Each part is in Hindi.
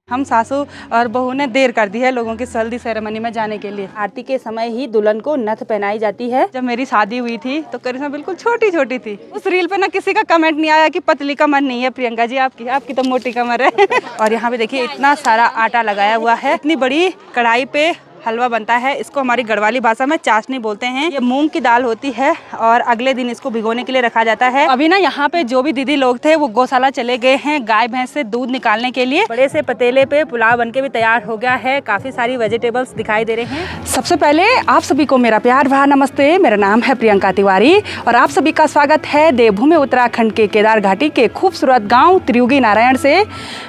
हम सासू और बहू ने देर कर दी है लोगों की हल्दी सेरेमनी में जाने के लिए। आरती के समय ही दुल्हन को नथ पहनाई जाती है। जब मेरी शादी हुई थी तो करिश्मा बिल्कुल छोटी छोटी थी। उस रील पे ना किसी का कमेंट नहीं आया कि पतली कमर नहीं है प्रियंका जी आपकी तो मोटी कमर है। और यहाँ पे देखिए इतना सारा आटा लगाया हुआ है। इतनी बड़ी कढ़ाई पे हलवा बनता है। इसको हमारी गढ़वाली भाषा में चाशनी बोलते हैं। ये मूंग की दाल होती है और अगले दिन इसको भिगोने के लिए रखा जाता है। अभी ना यहाँ पे जो भी दीदी लोग थे वो गौशाला चले गए हैं गाय भैंस से दूध निकालने के लिए। बड़े से पतीले पे पुलाव बनके भी तैयार हो गया है। काफी सारी वेजिटेबल्स दिखाई दे रहे हैं। सबसे पहले आप सभी को मेरा प्यार भरा नमस्ते। मेरा नाम है प्रियंका तिवारी और आप सभी का स्वागत है देवभूमि उत्तराखंड के केदार घाटी के खूबसूरत गाँव त्रियुगी नारायण से।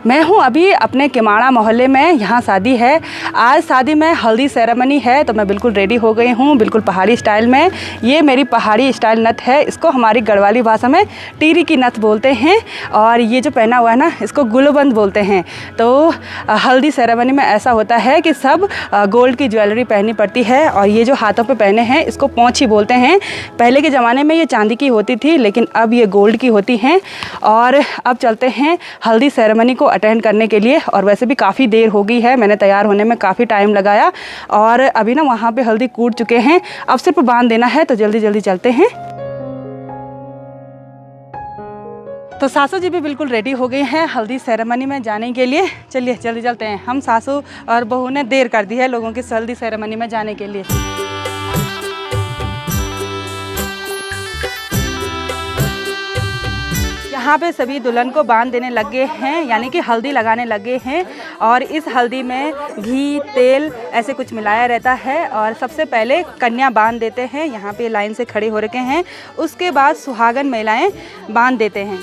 मैं हूँ अभी अपने किमाड़ा मोहल्ले में। यहाँ शादी है। आज शादी में हल्दी सेरेमनी है तो मैं बिल्कुल रेडी हो गई हूँ, बिल्कुल पहाड़ी स्टाइल में। ये मेरी पहाड़ी स्टाइल नथ है। इसको हमारी गढ़वाली भाषा में टीरी की नथ बोलते हैं। और ये जो पहना हुआ है ना इसको गुलबंद बोलते हैं। तो हल्दी सेरेमनी में ऐसा होता है कि सब गोल्ड की ज्वेलरी पहननी पड़ती है। और ये जो हाथों पे पहने हैं इसको पोंछी बोलते हैं। पहले के ज़माने में ये चांदी की होती थी लेकिन अब ये गोल्ड की होती हैं। और अब चलते हैं हल्दी सेरेमनी को अटेंड करने के लिए। और वैसे भी काफ़ी देर हो गई है, मैंने तैयार होने में काफ़ी टाइम लगाया। और अभी ना वहाँ पे हल्दी कूट चुके हैं, अब सिर्फ बांध देना है। तो जल्दी जल्दी चलते हैं। तो सासू जी भी बिल्कुल रेडी हो गए हैं हल्दी सेरेमनी में जाने के लिए। चलिए जल्दी चलते हैं। हम सासू और बहू ने देर कर दी है लोगों की हल्दी सेरेमनी में जाने के लिए। यहाँ पे सभी दुल्हन को बांध देने लगे हैं, यानी कि हल्दी लगाने लगे हैं। और इस हल्दी में घी तेल ऐसे कुछ मिलाया रहता है। और सबसे पहले कन्या बांध देते हैं। यहाँ पे लाइन से खड़े हो रखे हैं। उसके बाद सुहागन महिलाएं बांध देते हैं।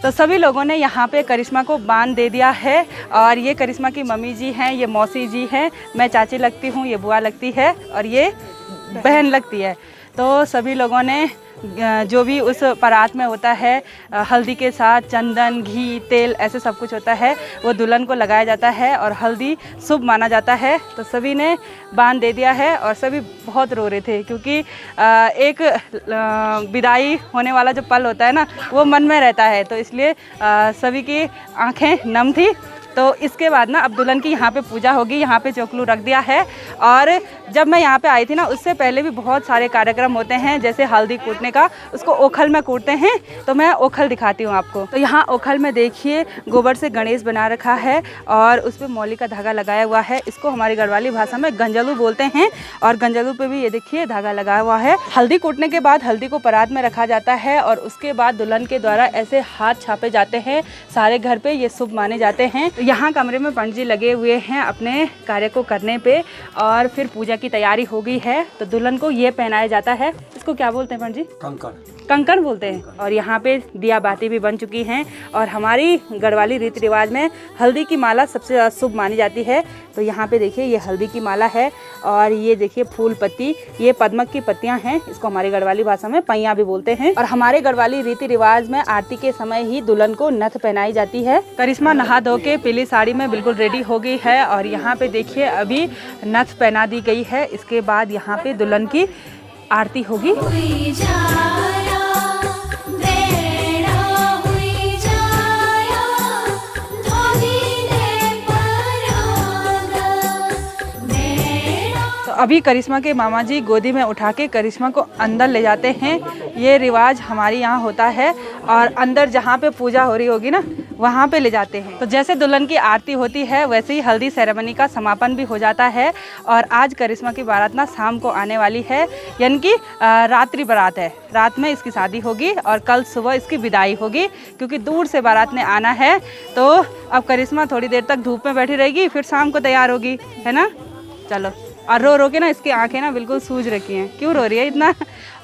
तो सभी लोगों ने यहाँ पे करिश्मा को बांध दे दिया है। और ये करिश्मा की मम्मी जी हैं, ये मौसी जी हैं, मैं चाची लगती हूँ, ये बुआ लगती है और ये बहन लगती है। तो सभी लोगों ने जो भी उस परात में होता है हल्दी के साथ चंदन घी तेल ऐसे सब कुछ होता है वो दुल्हन को लगाया जाता है। और हल्दी शुभ माना जाता है। तो सभी ने बांध दे दिया है और सभी बहुत रो रहे थे क्योंकि एक विदाई होने वाला जो पल होता है ना वो मन में रहता है। तो इसलिए सभी की आंखें नम थी। तो इसके बाद ना अब दुल्हन की यहाँ पे पूजा होगी। यहाँ पे चोकलू रख दिया है। और जब मैं यहाँ पे आई थी ना उससे पहले भी बहुत सारे कार्यक्रम होते हैं जैसे हल्दी कूटने का, उसको ओखल में कूटते हैं। तो मैं ओखल दिखाती हूँ आपको। तो यहाँ ओखल में देखिए गोबर से गणेश बना रखा है और उस पर मौली का धागा लगाया हुआ है। इसको हमारी गढ़वाली भाषा में गंजलू बोलते हैं। और गंजलू पे भी ये देखिए धागा लगाया हुआ है। हल्दी कूटने के बाद हल्दी को परात में रखा जाता है और उसके बाद दुल्हन के द्वारा ऐसे हाथ छापे जाते हैं सारे घर पे, ये शुभ माने जाते हैं। यहाँ कमरे में पंडित जी लगे हुए हैं अपने कार्य को करने पे। और फिर पूजा की तैयारी हो गई है। तो दुल्हन को ये पहनाया जाता है। इसको क्या बोलते हैं पंडित जी? कंकण बोलते हैं। और यहाँ पे दिया बाती भी बन चुकी हैं। और हमारी गढ़वाली रीति रिवाज में हल्दी की माला सबसे ज़्यादा शुभ मानी जाती है। तो यहाँ पे देखिए ये हल्दी की माला है। और ये देखिए फूल पत्ती, ये पद्मक की पत्तियां हैं। इसको हमारी गढ़वाली भाषा में पैया भी बोलते हैं। और हमारे गढ़वाली रीति रिवाज में आरती के समय ही दुल्हन को नथ पहनाई जाती है। करिश्मा नहा धो के पीली साड़ी में बिल्कुल रेडी हो गई है। और यहाँ पे देखिए अभी नथ पहना दी गई है। इसके बाद यहाँ पे दुल्हन की आरती होगी। अभी करिश्मा के मामा जी गोदी में उठा के करिश्मा को अंदर ले जाते हैं। ये रिवाज हमारे यहाँ होता है और अंदर जहाँ पे पूजा हो रही होगी ना वहाँ पे ले जाते हैं। तो जैसे दुल्हन की आरती होती है वैसे ही हल्दी सेरेमनी का समापन भी हो जाता है। और आज करिश्मा की बारात ना शाम को आने वाली है, यानी कि रात्रि बारात है। रात में इसकी शादी होगी और कल सुबह इसकी विदाई होगी, क्योंकि दूर से बारात ने आना है। तो अब करिश्मा थोड़ी देर तक धूप में बैठी रहेगी, फिर शाम को तैयार होगी, है ना। चलो, और रो रो के ना इसकी आंखें ना बिल्कुल सूज रखी हैं। क्यों रो रही है इतना?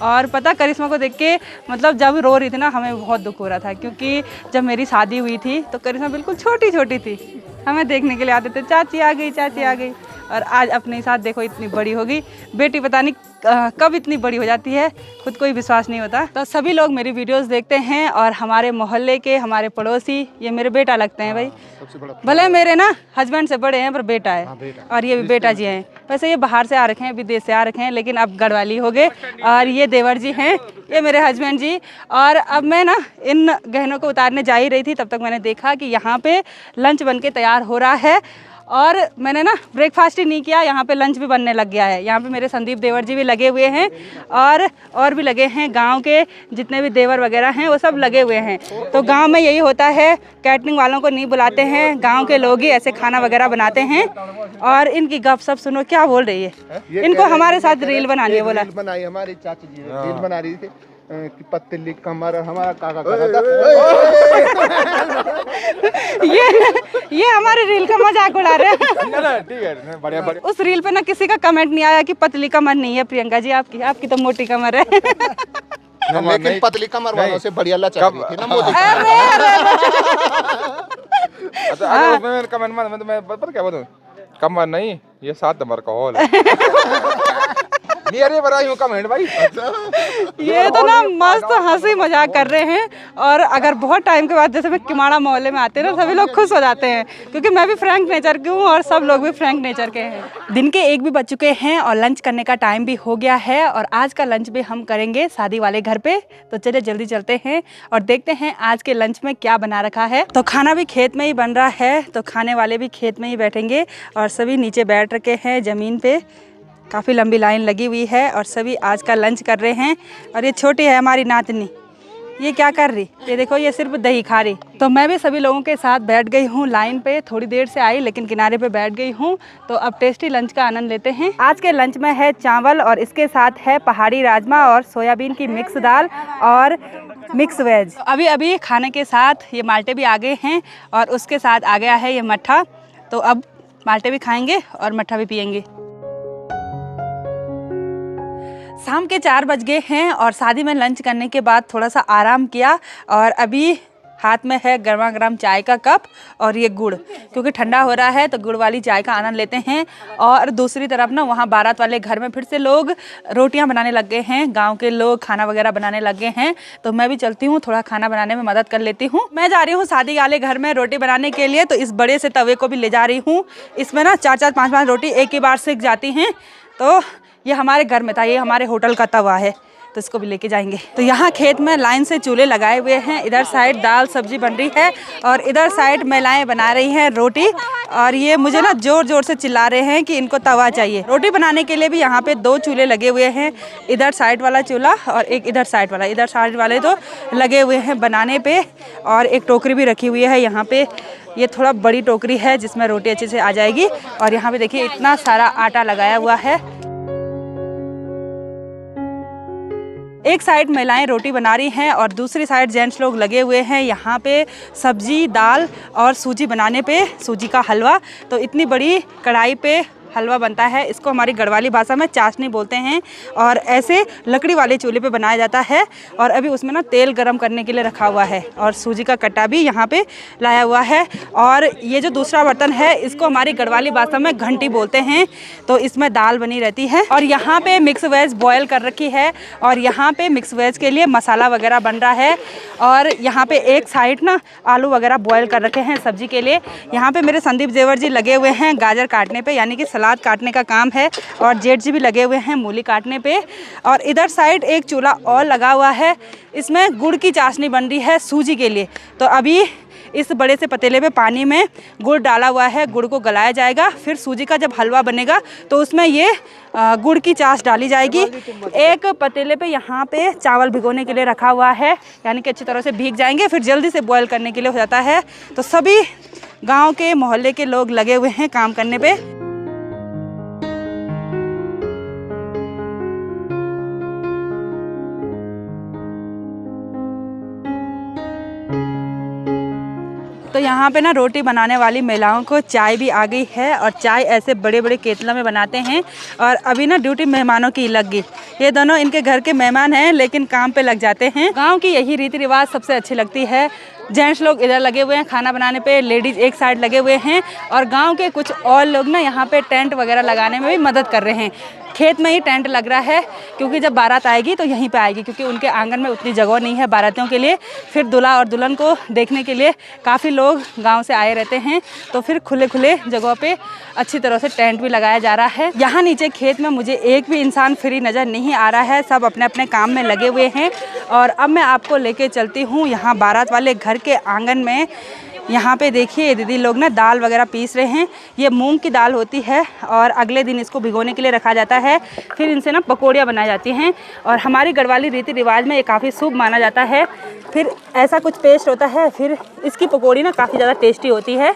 और पता करिश्मा को देख के मतलब जब रो रही थी ना हमें बहुत दुख हो रहा था, क्योंकि जब मेरी शादी हुई थी तो करिश्मा बिल्कुल छोटी छोटी थी। हमें देखने के लिए आते थे, चाची आ गई, चाची आ गई। और आज अपने साथ देखो इतनी बड़ी होगी। बेटी पता नहीं कब इतनी बड़ी हो जाती है, खुद को ही विश्वास नहीं होता। तो सभी लोग मेरी वीडियोस देखते हैं और हमारे मोहल्ले के, हमारे पड़ोसी, ये मेरे बेटा लगते हैं भाई। भले मेरे ना हस्बैंड से बड़े हैं पर बेटा है। और ये भी बेटा जी हैं। वैसे ये बाहर से आ रखे हैं, विदेश से आ रखे हैं, लेकिन अब गढ़वाली हो गए। और ये देवर जी हैं, ये मेरे हस्बैंड जी। और अब मैं ना इन गहनों को उतारने जा ही रही थी, तब तक मैंने देखा कि यहाँ पे लंच बन के तैयार हो रहा है। और मैंने ना ब्रेकफास्ट ही नहीं किया, यहाँ पे लंच भी बनने लग गया है। यहाँ पे मेरे संदीप देवर जी भी लगे हुए हैं और भी लगे हैं। गांव के जितने भी देवर वगैरह हैं वो सब लगे हुए हैं। तो गांव में यही होता है, कैटरिंग वालों को नहीं बुलाते हैं, गांव के लोग ही ऐसे खाना वगैरह बनाते हैं। और इनकी गपशप सुनो, क्या बोल रही है। इनको हमारे साथ रील बनानी है, बोला बनाई हमारी चाची जी रील बना रही थी कि पतली कमर हमारा काका ये हमारे रील का मजाक उड़ा रहे हैं। ठीक है, बढ़िया बढ़िया। उस रील पे ना किसी का कमेंट नहीं आया कि पतली कमर नहीं है प्रियंका जी आपकी तो मोटी कमर है। लेकिन पतली कमर वालों से बढ़िया लचक रही थी ना मोदी। अच्छा कमेंट में मैं पता क्या बोलूं, कमर नहीं ये 7 नंबर का हॉल है। मेरे बनाई हूँ कमेंट भाई। ये तो ना मस्त हंसी मजाक कर रहे हैं। और अगर बहुत टाइम के बाद जैसे मैं किमाड़ा मोहल्ले में आते हैं ना, सभी लोग खुश हो जाते हैं, क्योंकि मैं भी फ्रैंक नेचर की हूँ और सब लोग भी फ्रैंक नेचर के हैं। दिन के 1 भी बज चुके हैं और लंच करने का टाइम भी हो गया है। और आज का लंच भी हम करेंगे शादी वाले घर पे। तो चलिए जल्दी चलते हैं और देखते हैं आज के लंच में क्या बना रखा है। तो खाना भी खेत में ही बन रहा है, तो खाने वाले भी खेत में ही बैठेंगे। और सभी नीचे बैठ रखे हैं ज़मीन पे, काफ़ी लंबी लाइन लगी हुई है और सभी आज का लंच कर रहे हैं। और ये छोटी है हमारी नातनी, ये क्या कर रही, ये देखो ये सिर्फ दही खा रही। तो मैं भी सभी लोगों के साथ बैठ गई हूँ लाइन पे, थोड़ी देर से आई लेकिन किनारे पे बैठ गई हूँ। तो अब टेस्टी लंच का आनंद लेते हैं। आज के लंच में है चावल और इसके साथ है पहाड़ी राजमा और सोयाबीन की मिक्स दाल और मिक्स वेज। अभी अभी खाने के साथ ये माल्टे भी आ गए हैं और उसके साथ आ गया है ये मट्ठा। तो अब माल्टे भी खाएंगे और मट्ठा भी पियेंगे। शाम के 4 बज गए हैं और शादी में लंच करने के बाद थोड़ा सा आराम किया। और अभी हाथ में है गर्मा गर्म चाय का कप और ये गुड़, क्योंकि ठंडा हो रहा है तो गुड़ वाली चाय का आनंद लेते हैं। और दूसरी तरफ ना वहाँ बारात वाले घर में फिर से लोग रोटियां बनाने लग गए हैं, गांव के लोग खाना वगैरह बनाने लग गए हैं। तो मैं भी चलती हूँ, थोड़ा खाना बनाने में मदद कर लेती हूँ। मैं जा रही हूँ शादी वाले घर में रोटी बनाने के लिए, तो इस बड़े से तवे को भी ले जा रही हूँ। इसमें ना 4-4, 5-5 रोटी एक ही बार सेक जाती हैं। तो ये हमारे घर में था, ये हमारे होटल का तवा है, तो इसको भी लेके जाएंगे। तो यहाँ खेत में लाइन से चूल्हे लगाए हुए हैं। इधर साइड दाल सब्जी बन रही है और इधर साइड महिलाएं बना रही हैं रोटी। और ये मुझे ना जोर जोर से चिल्ला रहे हैं कि इनको तवा चाहिए। रोटी बनाने के लिए भी यहाँ पे 2 चूल्हे लगे हुए हैं, इधर साइड वाला चूल्हा और एक इधर साइड वाला। इधर साइड वाले तो लगे हुए हैं बनाने पे। और एक टोकरी भी रखी हुई है यहाँ पे, ये थोड़ा बड़ी टोकरी है जिसमें रोटी अच्छे से आ जाएगी। और यहाँ पे देखिए इतना सारा आटा लगाया हुआ है। एक साइड महिलाएं रोटी बना रही हैं और दूसरी साइड जेंट्स लोग लगे हुए हैं यहाँ पे सब्जी, दाल और सूजी बनाने पे, सूजी का हलवा। तो इतनी बड़ी कढ़ाई पे हलवा बनता है, इसको हमारी गढ़वाली भाषा में चाशनी बोलते हैं। और ऐसे लकड़ी वाले चूल्हे पे बनाया जाता है। और अभी उसमें ना तेल गरम करने के लिए रखा हुआ है और सूजी का कट्टा भी यहाँ पे लाया हुआ है। और ये जो दूसरा बर्तन है इसको हमारी गढ़वाली भाषा में घंटी बोलते हैं। तो इसमें दाल बनी रहती है। और यहाँ पे मिक्स वेज बॉयल कर रखी है और यहाँ पे मिक्स वेज के लिए मसाला वगैरह बन रहा है। और यहाँ पे एक साइड ना आलू वगैरह बॉयल कर रखे हैं सब्जी के लिए। यहाँ पे मेरे संदीप जेवर जी लगे हुए हैं गाजर काटने पे, यानी कि सलाद काटने का काम है। और जेठ जी भी लगे हुए हैं मूली काटने पे। और इधर साइड एक चूल्हा और लगा हुआ है, इसमें गुड़ की चाशनी बन रही है सूजी के लिए। तो अभी इस बड़े से पतीले पे पानी में गुड़ डाला हुआ है, गुड़ को गलाया जाएगा। फिर सूजी का जब हलवा बनेगा तो उसमें ये गुड़ की चाश डाली जाएगी। एक पतीले पे यहाँ पे चावल भिगोने के लिए रखा हुआ है, यानी कि अच्छी तरह से भीग जाएंगे, फिर जल्दी से बॉयल करने के लिए हो जाता है। तो सभी गांव के मोहल्ले के लोग लगे हुए हैं काम करने पे। तो यहाँ पे ना रोटी बनाने वाली महिलाओं को चाय भी आ गई है और चाय ऐसे बड़े बड़े केतला में बनाते हैं। और अभी ना ड्यूटी मेहमानों की लग गई। ये दोनों इनके घर के मेहमान हैं लेकिन काम पे लग जाते हैं। गांव की यही रीति रिवाज सबसे अच्छी लगती है। जेंट्स लोग इधर लगे हुए हैं खाना बनाने पे, लेडीज़ एक साइड लगे हुए हैं और गांव के कुछ और लोग ना यहाँ पे टेंट वगैरह लगाने में भी मदद कर रहे हैं। खेत में ही टेंट लग रहा है क्योंकि जब बारात आएगी तो यहीं पे आएगी, क्योंकि उनके आंगन में उतनी जगह नहीं है बारातियों के लिए। फिर दूल्हा और दुल्हन को देखने के लिए काफ़ी लोग गांव से आए रहते हैं, तो फिर खुले खुले जगहों पे अच्छी तरह से टेंट भी लगाया जा रहा है। यहाँ नीचे खेत में मुझे एक भी इंसान फ्री नज़र नहीं आ रहा है, सब अपने अपने काम में लगे हुए हैं। और अब मैं आपको लेके चलती हूँ यहाँ बारात वाले घर के आंगन में। यहाँ पे देखिए दीदी लोग ना दाल वगैरह पीस रहे हैं। ये मूंग की दाल होती है और अगले दिन इसको भिगोने के लिए रखा जाता है। फिर इनसे ना पकौड़ियाँ बनाई जाती हैं और हमारी गढ़वाली रीति रिवाज में ये काफ़ी शुभ माना जाता है। फिर ऐसा कुछ पेस्ट होता है, फिर इसकी पकौड़ी ना काफ़ी ज़्यादा टेस्टी होती है।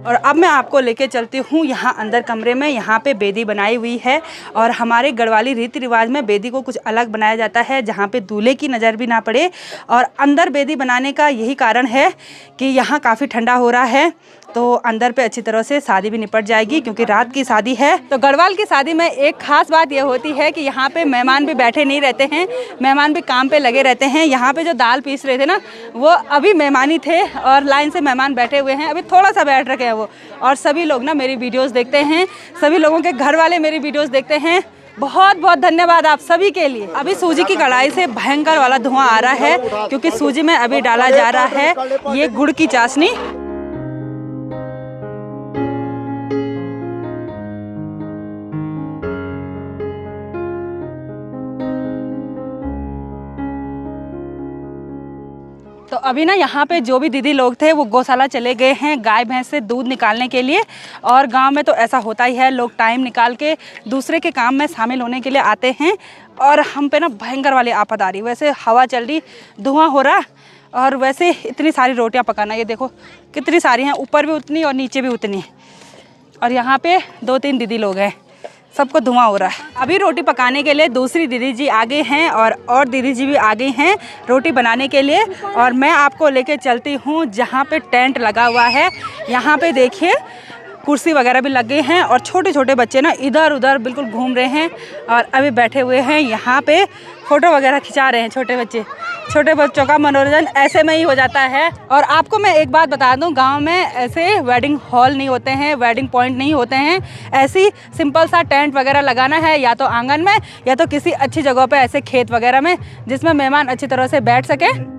और अब मैं आपको लेके चलती हूँ यहाँ अंदर कमरे में। यहाँ पे बेदी बनाई हुई है और हमारे गढ़वाली रीति रिवाज में बेदी को कुछ अलग बनाया जाता है जहाँ पे दूल्हे की नज़र भी ना पड़े। और अंदर बेदी बनाने का यही कारण है कि यहाँ काफ़ी ठंडा हो रहा है, तो अंदर पे अच्छी तरह से शादी भी निपट जाएगी क्योंकि रात की शादी है। तो गढ़वाल की शादी में एक खास बात यह होती है कि यहाँ पे मेहमान भी बैठे नहीं रहते हैं, मेहमान भी काम पे लगे रहते हैं। यहाँ पे जो दाल पीस रहे थे ना, वो अभी मेहमानी थे और लाइन से मेहमान बैठे हुए हैं, अभी थोड़ा सा बैठ रखे हैं वो। और सभी लोग ना मेरी वीडियोज़ देखते हैं, सभी लोगों के घर वाले मेरी वीडियोज़ देखते हैं। बहुत बहुत धन्यवाद आप सभी के लिए। अभी सूजी की कढ़ाई से भयंकर वाला धुआं आ रहा है क्योंकि सूजी में अभी डाला जा रहा है ये गुड़ की चाशनी। तो अभी ना यहाँ पे जो भी दीदी लोग थे वो गौशाला चले गए हैं गाय भैंस से दूध निकालने के लिए। और गांव में तो ऐसा होता ही है, लोग टाइम निकाल के दूसरे के काम में शामिल होने के लिए आते हैं। और हम पे ना भयंकर वाली आफत आ रही, वैसे हवा चल रही, धुआं हो रहा और वैसे इतनी सारी रोटियां पकाना, ये देखो कितनी सारी हैं, ऊपर भी उतनी और नीचे भी उतनी। और यहाँ पे 2-3 दीदी लोग हैं, सबको धुआं हो रहा है। अभी रोटी पकाने के लिए दूसरी दीदी जी आ गए हैं और दीदी जी भी आ गई हैं रोटी बनाने के लिए। और मैं आपको लेके चलती हूँ जहाँ पे टेंट लगा हुआ है। यहाँ पे देखिए कुर्सी वगैरह भी लग गए हैं और छोटे छोटे बच्चे ना इधर उधर बिल्कुल घूम रहे हैं और अभी बैठे हुए हैं यहाँ पे, फ़ोटो वगैरह खिंचा रहे हैं छोटे बच्चे। छोटे बच्चों का मनोरंजन ऐसे में ही हो जाता है। और आपको मैं एक बात बता दूं, गांव में ऐसे वेडिंग हॉल नहीं होते हैं, वेडिंग पॉइंट नहीं होते हैं। ऐसी सिंपल सा टेंट वगैरह लगाना है या तो आंगन में या तो किसी अच्छी जगह पे, ऐसे खेत वगैरह में, जिसमें मेहमान अच्छी तरह से बैठ सके।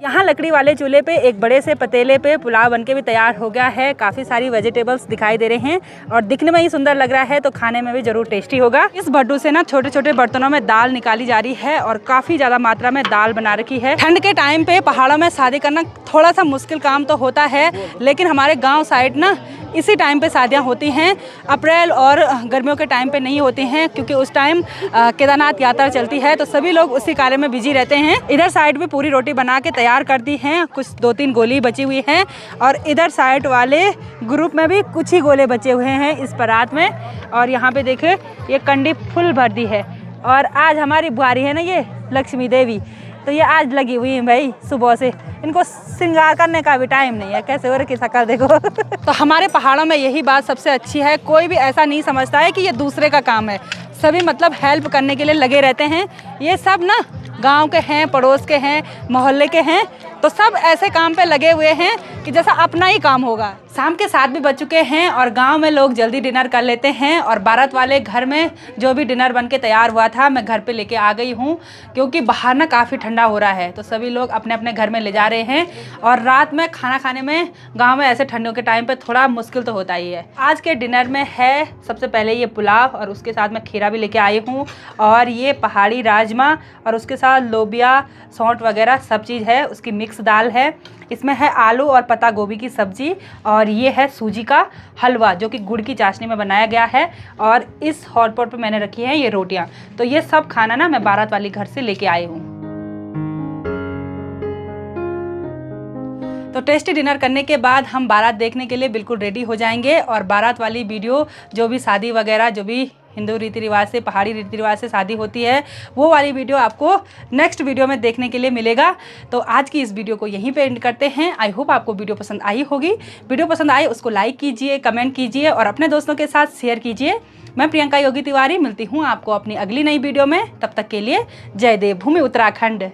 यहाँ लकड़ी वाले चूल्हे पे एक बड़े से पतीले पे पुलाव बनके भी तैयार हो गया है। काफ़ी सारी वेजिटेबल्स दिखाई दे रहे हैं और दिखने में ही सुंदर लग रहा है, तो खाने में भी जरूर टेस्टी होगा। इस भट्टू से ना छोटे छोटे बर्तनों में दाल निकाली जा रही है और काफ़ी ज़्यादा मात्रा में दाल बना रखी है। ठंड के टाइम पे पहाड़ों में शादी करना थोड़ा सा मुश्किल काम तो होता है, लेकिन हमारे गाँव साइड ना इसी टाइम पे शादियाँ होती हैं। अप्रैल और गर्मियों के टाइम पे नहीं होती हैं क्योंकि उस टाइम केदारनाथ यात्रा चलती है, तो सभी लोग उसी कार्य में बिजी रहते हैं। इधर साइड भी पूरी रोटी बना के तैयार कर दी हैं, कुछ 2-3 गोली बची हुई हैं और इधर साइड वाले ग्रुप में भी कुछ ही गोले बचे हुए हैं इस बारात में। और यहाँ पे देखिए ये कंडी फुल भर दी है। और आज हमारी बुआरी है ना ये लक्ष्मी देवी, तो ये आज लगी हुई है भाई सुबह से, इनको श्रृंगार करने का भी टाइम नहीं है। कैसे हो रही शक्ल देखो। तो हमारे पहाड़ों में यही बात सबसे अच्छी है, कोई भी ऐसा नहीं समझता है कि ये दूसरे का काम है। सभी मतलब हेल्प करने के लिए लगे रहते हैं। ये सब ना गांव के हैं, पड़ोस के हैं, मोहल्ले के हैं, तो सब ऐसे काम पे लगे हुए हैं कि जैसा अपना ही काम होगा। शाम के 7 भी बज चुके हैं और गांव में लोग जल्दी डिनर कर लेते हैं और बारात वाले घर में जो भी डिनर बन के तैयार हुआ था मैं घर पे लेके आ गई हूं, क्योंकि बाहर ना काफ़ी ठंडा हो रहा है, तो सभी लोग अपने अपने घर में ले जा रहे हैं। और रात में खाना खाने में गांव में ऐसे ठंडियों के टाइम पे थोड़ा मुश्किल तो होता ही है। आज के डिनर में है सबसे पहले ये पुलाव और उसके साथ मैं खीरा भी लेके आई हूँ, और ये पहाड़ी राजमा और उसके साथ लोबिया सौंठ वगैरह सब चीज़ है, उसकी मिक्स दाल है। इसमें है आलू और पत्ता गोभी की सब्जी, और ये है सूजी का हलवा जो कि गुड़ की चाशनी में बनाया गया है, और इस हॉट पॉट पे मैंने रखी हैं ये रोटियां। तो ये सब खाना ना मैं बारात वाली घर से लेके आई हूँ। तो टेस्टी डिनर करने के बाद हम बारात देखने के लिए बिल्कुल रेडी हो जाएंगे, और बारात वाली वीडियो जो भी शादी वगैरह जो भी हिंदू रीति रिवाज से, पहाड़ी रीति रिवाज से शादी होती है, वो वाली वीडियो आपको नेक्स्ट वीडियो में देखने के लिए मिलेगा। तो आज की इस वीडियो को यहीं पे एंड करते हैं। आई होप आपको वीडियो पसंद आई होगी। वीडियो पसंद आए उसको लाइक कीजिए, कमेंट कीजिए और अपने दोस्तों के साथ शेयर कीजिए। मैं प्रियंका योगी तिवारी मिलती हूँ आपको अपनी अगली नई वीडियो में। तब तक के लिए जय देवभूमि उत्तराखंड।